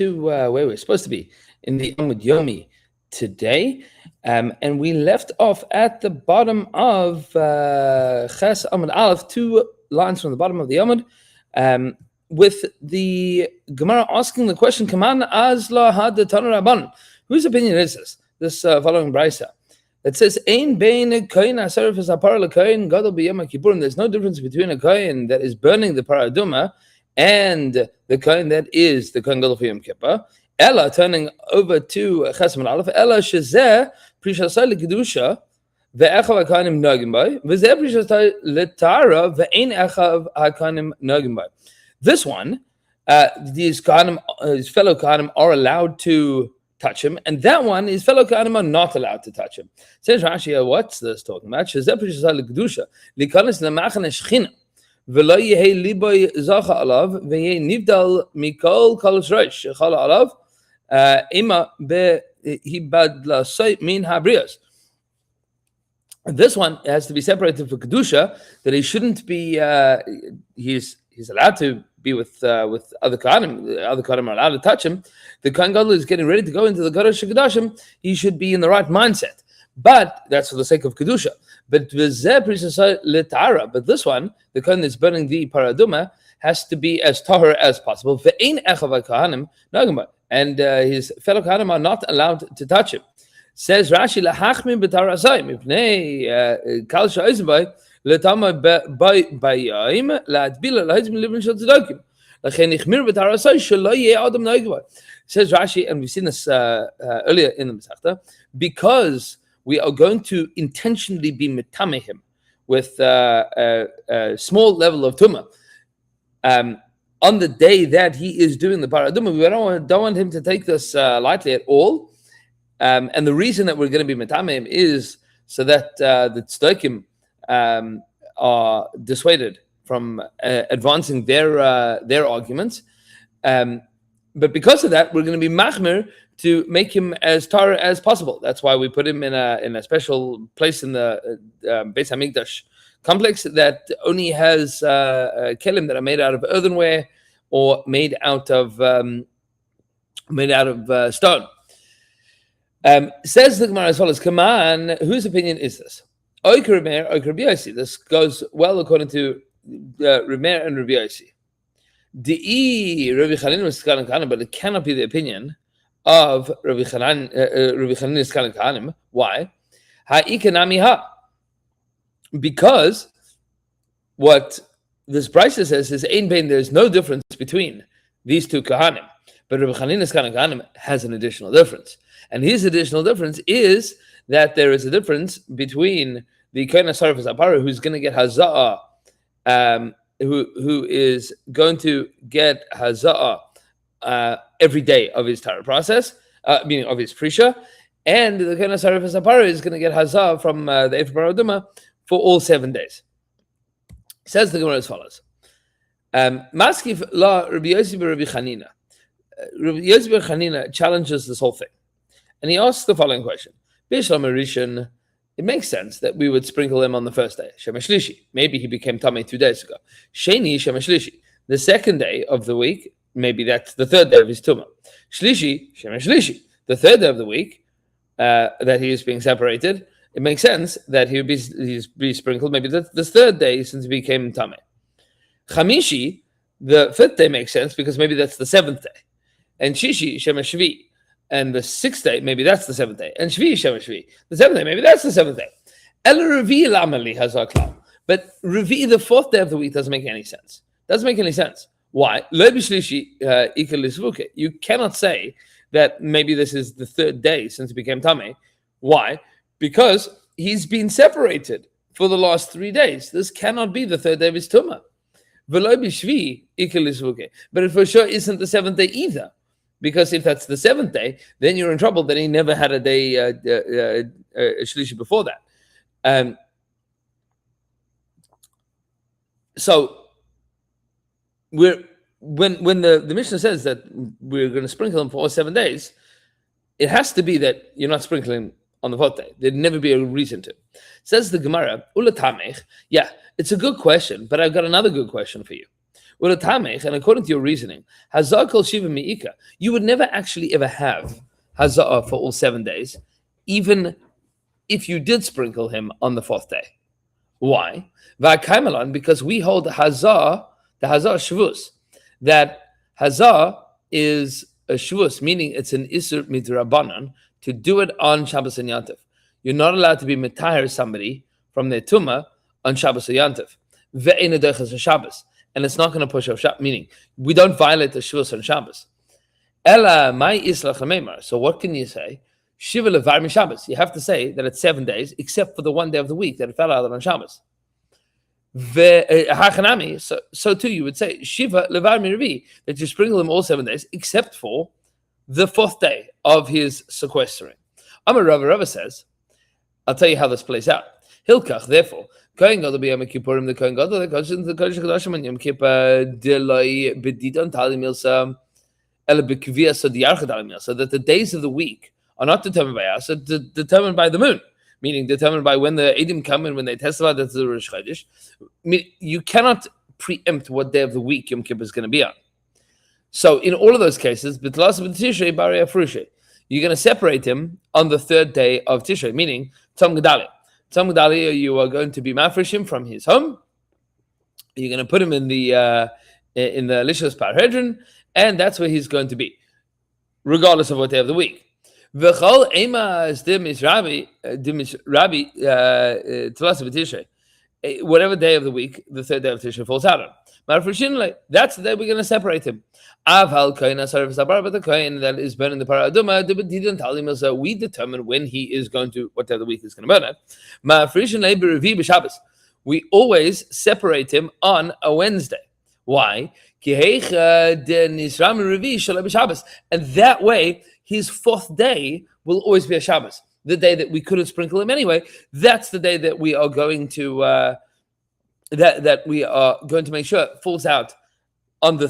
to where we're supposed to be in the Amud Yomi today, and we left off at the bottom of Ches Amud Aleph, 2 lines from the bottom of the Amud, with the Gemara asking the question, Kaman Azla Had Rabban. Whose opinion is this? This following brisa. It says, Ein bein kohen asarif es apar lekohen gadol b'yom kippurim. There's no difference between a kohen that is burning the paraduma and the kohen that is the kohen gadol for Yom Kippur. Ella, turning over to Ches Amud Aleph, Ella shezeh prishasai lekedusha ve'echav hakanim nogim by v'zeh prishasai letara ve'ein echav hakanim nogim by. This one, these kohanim, his fellow kohanim, are allowed to touch him, and that one, his fellow kohanim are not allowed to touch him. Says Rashi, what's this talking about? Shezeh prishasai lekedusha likanis lemachane shechina v'lo yehei liboy zacha alav ve'yeh nivdal mikol kol shreish shechala alav ima behibadla soy min habrios. This one has to be separated for kedusha, that he shouldn't be. He's allowed to be with other kohanim. The other kohanim are allowed to touch him. The kohen gadol is getting ready to go into the Kodesh HaKodashim. He should be in the right mindset. But that's for the sake of kedusha. But this one, the kohen that's burning the paraduma, has to be as tahor as possible. And his fellow kohanim are not allowed to touch him. Says Rashi, lahachmim b'tarasayim mipnei kal sha'izbay letama b'yayim la'adbila lahizm livin shel tzedakim lachen ichmir b'tarasay shelo yeh adam noigvay. Says Rashi, and we've seen this earlier in the Masechta, because we are going to intentionally be mitame him with a small level of tumah on the day that he is doing the paraduma. We don't want him to take this lightly at all. And the reason that we're going to be metamim is so that the tzedakим are dissuaded from advancing their arguments. But because of that, we're going to be machmir to make him as tar as possible. That's why we put him in a special place in the Beis Hamikdash complex that only has kelim that are made out of earthenware or made out of stone. Says the Gemara as follows, Kaman, whose opinion is this? Oikar Remeir, Oikar Rabbi Yossi. This goes well according to Remeir and Rabbi Yossi. Di'i Rabbi Chanin was Kanan Kanim, but it cannot be the opinion of Rabbi Chanin is Kanan Kanim. Why? Ha'ikanami ha. Because what this brisa says is, Ein Bein, there's no difference between these two Kahanim. But Rabbi Chanin is Kanan Kanim has an additional difference. And his additional difference is that there is a difference between the Kohen Asarif Zapara, who's going to get Haza'ah, who is going to get Haza'ah every day of his Torah process, meaning of his Prisha, and the Kohen Asarif Zapara is going to get Haza'ah from the Efer Paraduma for all 7 days. Says the Gemara as follows. Maskif la Rabbi Yossi Rabbi Chanina. Rabbi Yossi ben Chanina challenges this whole thing. And he asks the following question. Bishlam Rishon, it makes sense that we would sprinkle him on the first day. Shemesh Lishi. Maybe he became Tamei 2 days ago. Sheni Shemesh Lishi. The second day of the week, maybe that's the third day of his tumah. Shlishi Shemesh Lishi. The third day of the week that he is being separated, it makes sense that he would be sprinkled maybe the third day since he became Tamei. Chamishi, the fifth day makes sense because maybe that's the seventh day. And Shishi Shemesh Shvi. And the 6th day, maybe that's the 7th day. And Shvi, Shemesh Shvi. The 7th day, maybe that's the 7th day. El Revi Lamali has our klal. But Revi, the 4th day of the week, doesn't make any sense. Doesn't make any sense. Why? You cannot say that maybe this is the 3rd day since he became Tamei. Why? Because he's been separated for the last 3 days. This cannot be the 3rd day of his tumah. But it for sure isn't the 7th day either. Because if that's the 7th day, then you're in trouble that he never had a day shlishi before that. So when the Mishnah says that we're going to sprinkle him for all 7 days, it has to be that you're not sprinkling on the 4th day. There'd never be a reason to. Says the Gemara, Ula Tamech. Yeah, it's a good question, but I've got another good question for you. And according to your reasoning, hazah kol shiva mi'ika, you would never actually ever have hazah for all 7 days, even if you did sprinkle him on the 4th day. Why? Because we hold the hazah shvus, that hazah is a shvus, meaning it's an isur midrabanan to do it on Shabbos and Yantiv. You're not allowed to be mitahir somebody from their tumah on Shabbos or Yantiv. Ve'ein adechas Shabbos, and it's not going to push off Shabbos. Meaning, we don't violate the shvus on Shabbos. Ella my islach lememar. So what can you say? Shiva levar mi Shabbos. You have to say that it's 7 days, except for the 1 day of the week that it fell out on Shabbos. So too you would say Shiva levar mi Revi, that you sprinkle him all 7 days, except for the 4th day of his sequestering. Amar Rava says, I'll tell you how this plays out. Hilkach, therefore, Kohen Gadol b'Yom Kippurim, the Kohen Gadol, the goes into the Kodesh HaKodashim on Yom Kippur, delay b'didan tali milsa, ele b'kviyas odiyarcha tali milsa, so that the days of the week are not determined by us, but determined by the moon, meaning determined by when the Eidim come and when they testify that it's the Rosh Chodesh. You cannot preempt what day of the week Yom Kippur is going to be on. So in all of those cases, you're going to separate him on the 3rd day of Tishrei, meaning Tzom Gedalia. Tzom Gedalia, you are going to be mafresh him from his home. You're going to put him in the Lishkas Parhedron, and that's where he's going to be, regardless of what day of the week. V'chol ema is dimis Rabbi Tlasav Tishrei. Whatever day of the week, the 3rd day of Tishrei falls out on. Mafreshinle, that's the day we're going to separate him. Avhal kohen asar v'sabar, but the kohen that is burning the paraduma, didn't tell him, so we determine when he is going to, what day of the week is going to burn it. Mafreshinle b'revi b'Shabbos. We always separate him on a Wednesday. Why? And that way, his 4th day will always be a Shabbos. The day that we couldn't sprinkle him anyway, that's the day that we are going to that we are going to make sure it falls out on the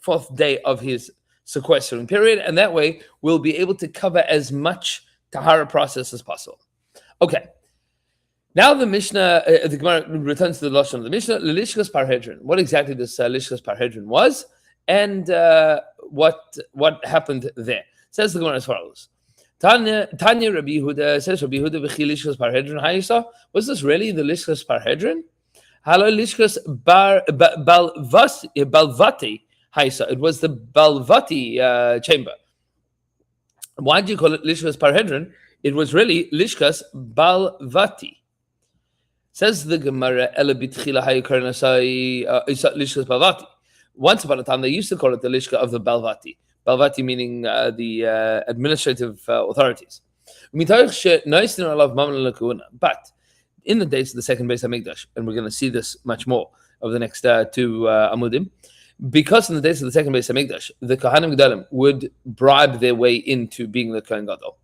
4th day of his sequestering period, and that way we'll be able to cover as much tahara process as possible. Okay. Now the Mishnah, the Gemara returns to the Lashon of the Mishnah, Lishkas Parhedron. What exactly this Lishkas Parhedron was, and what happened there. Says the Gemara as follows. Tanya Rabbi Yehuda, says Rabbi Yehuda, V'chi Lishkas Parhedron Hayisa. Was this really the Lishkas Parhedron? Halo Lishkas Balvati Hayisa. It was the Balvati chamber. Why do you call it Lishkas Parhedron? It was really Lishkas Balvati. Says the Gemara, Lishkas Balvati. Once upon a time, they used to call it the Lishka of the Balvati. Balvati meaning the administrative authorities. But in the days of the second Beis Hamikdash, and we're going to see this much more over the next 2 Amudim, because in the days of the second Beis Hamikdash, the Kohanim Gedolim would bribe their way into being the Kohen Gadol.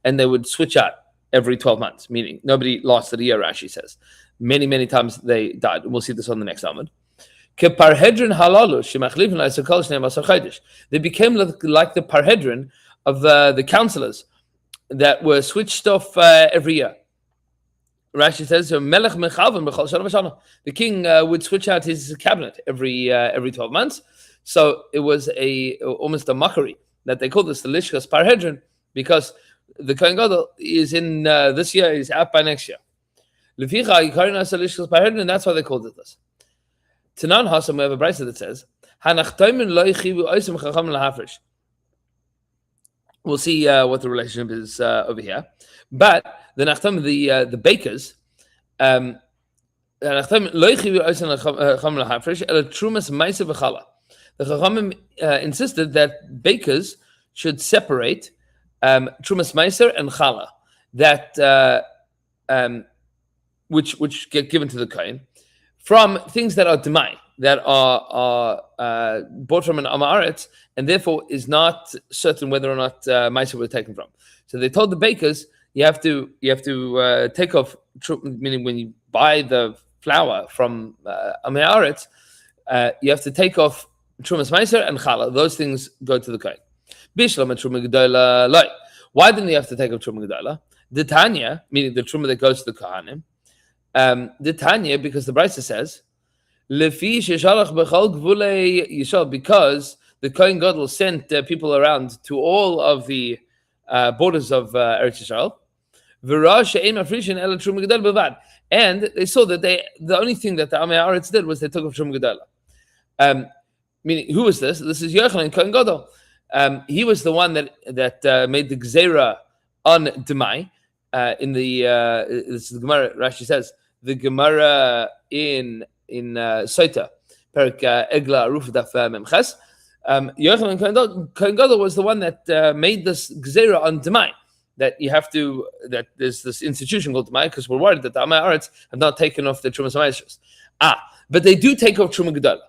And they would switch out every 12 months, meaning nobody lasted a year, Rashi says. Many, many times they died. And we'll see this on the next Amud. They became like the Parhedron of the counselors that were switched off every year. Rashi says, the king would switch out his cabinet every 12 months. So it was almost a mockery that they called this the Lishkas Parhedron, because the Kohen Gadol is in this year, is out by next year. And that's why they called it this. Tanan Hasam, we have a brisa that says, we'll see what the relationship is over here. But the Nachtam, the bakers, the Chachamim insisted that bakers should separate Trumas Meiser and Chala, that which get given to the Kohen, from things that are demai, that are bought from an Amaretz, and therefore is not certain whether or not Meiser was taken from. So they told the bakers, you have to take off, meaning when you buy the flour from Amaretz, you have to take off Trumas Meiser and Chala. Those things go to the Kohen. Bishlam and Truma Gedola Loi. Why didn't you have to take off Truma Gedola? The Tanya, meaning the Truma that goes to the Kohanim, The Tanya, because the Brisa says, Lefi sheshalach b'chol gvulei Yisrael, because the Kohen Gadol sent people around to all of the borders of Eretz Yisrael. And they saw that the only thing that the Amei Haaretz did was they took off Trum Gedolah. Meaning, who was this? This is Yochanan Kohen Gadol. He was the one that made the Gzeira on Demai. In the this is the Gemara. Rashi says the Gemara in Soita, Perik Egla Aruf Daf Memches. Yochanan Kohen Gadol was the one that made this Gzeira on Demai. That you have to, that there's this institution called Demai, because we're worried that the Amei Haaretz have not taken off the Trumas Maseches. But they do take off Truma Gedolah.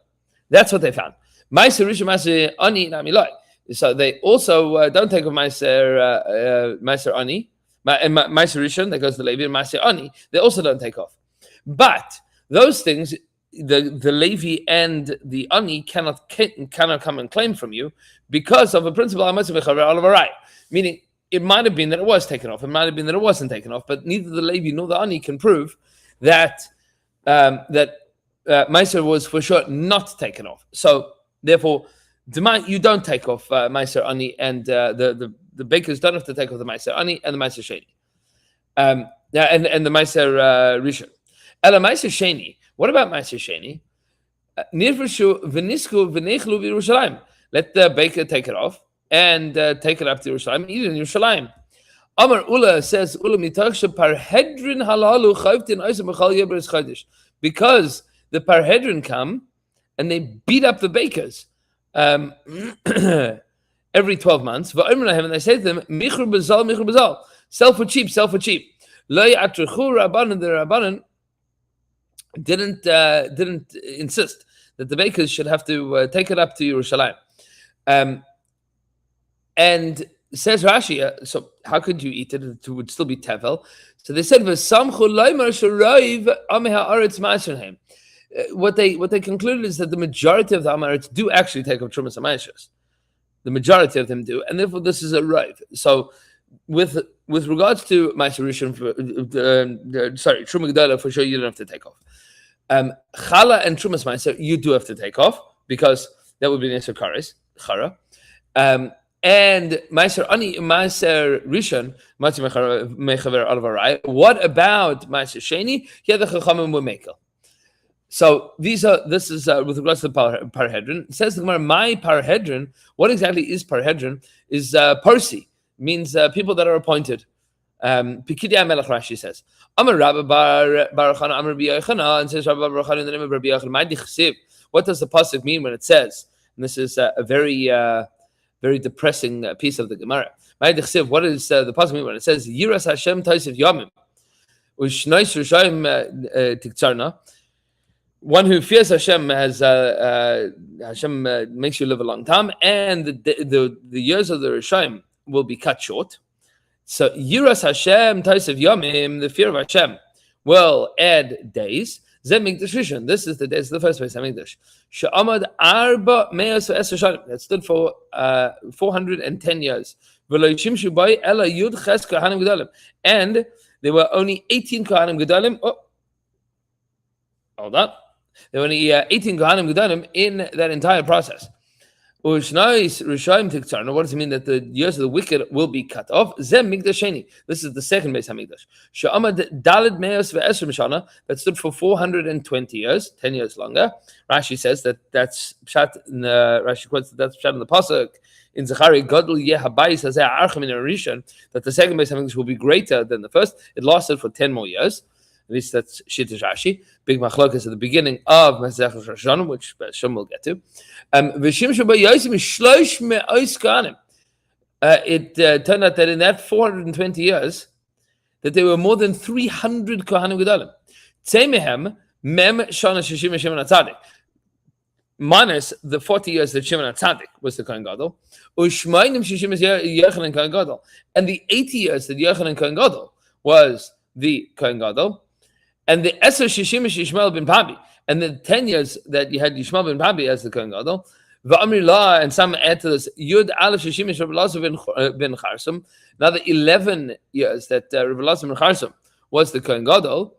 That's what they found. Meiser Rishon Meiser Ani Namiloi. So they also don't take off Meiser Ani, Meiser Rishon, that goes to Levi, and Meiser Ani, they also don't take off. But those things, the Levi and the Ani cannot come and claim from you because of a principle, meaning it might have been that it was taken off, it might have been that it wasn't taken off, but neither the Levi nor the Ani can prove that Meiser was for sure not taken off. So therefore, you don't take off Meiser Ani, and the bakers don't have to take off the Meiser Ani and the Meiser Sheni, and the Meiser Rishon. Ela Meiser Sheni. What about Meiser Sheni? Nirvashu v'nisku v'nechlu v'Yerushalayim. Let the baker take it off and take it up to Yerushalayim, eat it in Yerushalayim. Amar Ula says, Ula mitaksha parhedrin halalu chayvtin oisem b'chal yebres chaydish. Because the parhedrin come and they beat up the bakers every 12 months. And they say to them, Michru b'zal, sell for cheap, sell for cheap. Lo ya'atruchu rabbanan, the rabbanan didn't insist that the bakers should have to take it up to Yerushalayim. And says Rashi, so how could you eat it? It would still be tevel. So they said, what they concluded is that the majority of the Amei Haaretz do actually take up Trumas Maseches. The majority of them do, and therefore this is a rive. So with regards to Meiser Rishon, Truma Gedolah, for sure you don't have to take off. Chala and Trumas Meiser you do have to take off, because that would be Neser Kares, Chara. And Meiser Ani, Meiser Rishon, Mechaver Alvarai. What about Meiser Sheni? Here the Chachamim were Mekel. So this is with regards to the Parhedron. It says the Gemara, my Parhedron. What exactly is Parhedron? Is Parsi, means people that are appointed. Pikidei Melech, Rashi says. Amar Rabba Bar Chana Amar Rabbi Yochanan, and says Rabba Bar Chana in the name of Rabbi Yochanan. What does the pasuk mean when it says? And this is a very depressing piece of the Gemara. What does the pasuk mean when it says Yiras Hashem Taisiv Yomim Ushnois Rishayim Tiktzarna? One who fears Hashem has Hashem makes you live a long time, and the years of the Rishayim will be cut short. So Yiras Hashem Taisiv Yomim, the fear of Hashem, will add days. Zem This is the days of the first place. Hamikdash. She'amad arba me'as v'esr shanim. That stood for 410 years. V'lo yishimshu bai ela yud ches kohanim gedolim. And there were only 18 kohanim gedolim. Hold on. There were only 18 kohanim gedolim in that entire process. U'shnais rishayim tiktzarna. What does it mean that the years of the wicked will be cut off? Zem mikdash sheni. This is the second base hamikdash. She'amad daled me'as ve'esr mishana. That stood for 420 years, 10 years longer. Rashi says that's pshat. Rashi quotes that's pshat in the pasuk in Zechariah. Gadol yeh habayis hazeh archim in Rishon. That the second base hamikdash will be greater than the first. It lasted for 10 more years. At least that's Shittish Rashi. Big machlokas at the beginning of Maseches Rosh, which Shom will get to. It turned out that in that 420 years, that there were more than 300 Kohanim Gedolim. Tzemehem mem shana shishim Shimon HaTzadik. Minus the 40 years that Shimon HaTzadik was the Kohen Gadol. Ushmainim shishim Yochanan Kohen Gadol. And the 80 years that Yochanan Kohen Gadol was the Kohen Gadol. And the Eser Shishim Yishmael ben Pabi, and the 10 years that you had Yishmael ben Pabi as the Kohen Gadol, V'amri La, and some add to this Yud Aleph Shishim Yishmael ben Charsum. Now the 11 years that Rabbi Elazar ben Charsum was the Kohen Gadol,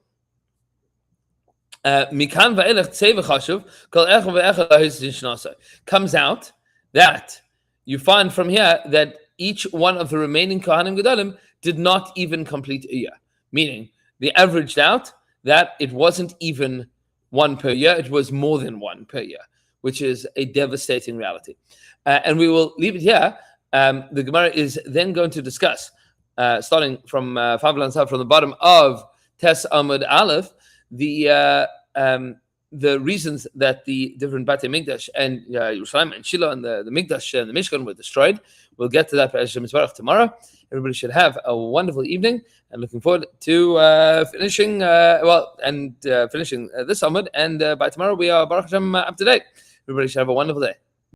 Mikan va'elech tzeva chashuv, kol echad ve'echad lahis din shnasai. Comes out that you find from here that each one of the remaining Kohanim Gedolim did not even complete a year. Meaning, they averaged out that it wasn't even one per year, it was more than one per year, which is a devastating reality. And we will leave it here. The Gemara is then going to discuss, starting from from the bottom of Tes Amud Aleph, the reasons that the different Bate Mikdash and Yerushalayim and Shiloh and the Mikdash and the Mishkan were destroyed. We'll get to that tomorrow. Everybody should have a wonderful evening, and looking forward to finishing finishing this Amud. And by tomorrow we are Baruch Hashem up to date. Everybody should have a wonderful day.